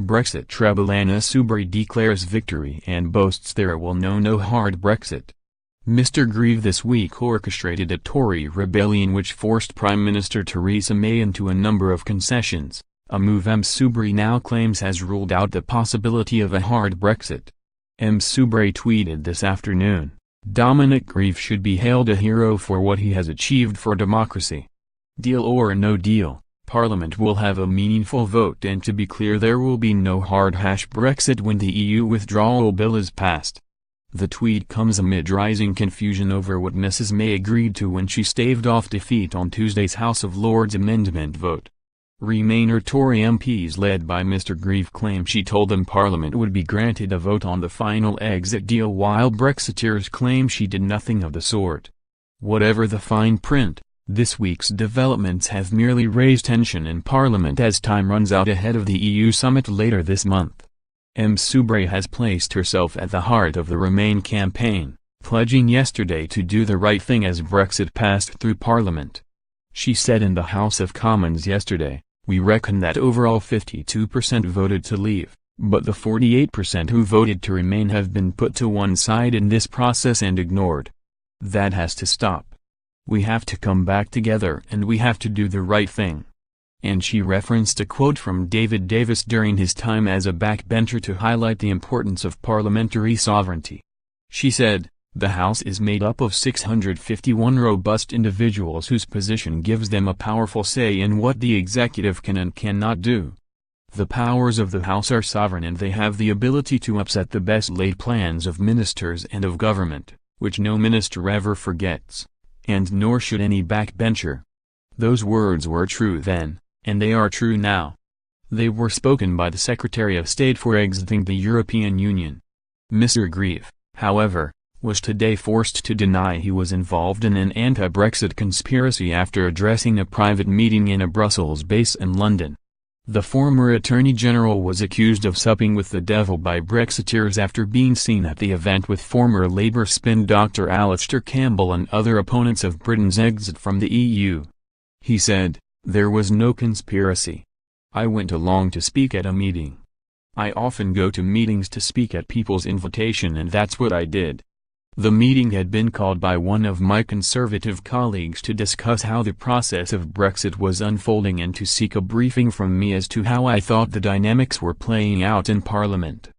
Brexit treble. Anna Soubry declares victory and boasts there will no hard Brexit. Mr Grieve this week orchestrated a Tory rebellion which forced Prime Minister Theresa May into a number of concessions, a move Ms Soubry now claims has ruled out the possibility of a hard Brexit. Ms Soubry tweeted this afternoon, "Dominic Grieve should be hailed a hero for what he has achieved for democracy. Deal or no deal, Parliament will have a meaningful vote, and to be clear, there will be no hard Brexit when the EU withdrawal bill is passed." The tweet comes amid rising confusion over what Mrs May agreed to when she staved off defeat on Tuesday's House of Lords amendment vote. Remainer Tory MPs led by Mr Grieve claim she told them Parliament would be granted a vote on the final exit deal, while Brexiteers claim she did nothing of the sort. Whatever the fine print, this week's developments have merely raised tension in Parliament as time runs out ahead of the EU summit later this month. Ms Soubry has placed herself at the heart of the Remain campaign, pledging yesterday to do the right thing as Brexit passed through Parliament. She said in the House of Commons yesterday, "We reckon that overall 52% voted to leave, but the 48% who voted to remain have been put to one side in this process and ignored. That has to stop. We have to come back together and we have to do the right thing." And she referenced a quote from David Davis during his time as a backbencher to highlight the importance of parliamentary sovereignty. She said, "The House is made up of 651 robust individuals whose position gives them a powerful say in what the executive can and cannot do. The powers of the House are sovereign and they have the ability to upset the best laid plans of ministers and of government, which no minister ever forgets, and nor should any backbencher." Those words were true then, and they are true now. They were spoken by the Secretary of State for exiting the European Union. Mr Grieve, however, was today forced to deny he was involved in an anti-Brexit conspiracy after addressing a private meeting in a Brussels base in London. The former Attorney General was accused of supping with the devil by Brexiteers after being seen at the event with former Labour spin Dr Alistair Campbell and other opponents of Britain's exit from the EU. He said, "There was no conspiracy. I went along to speak at a meeting. I often go to meetings to speak at people's invitation, and that's what I did." The meeting had been called by one of my Conservative colleagues to discuss how the process of Brexit was unfolding and to seek a briefing from me as to how I thought the dynamics were playing out in Parliament.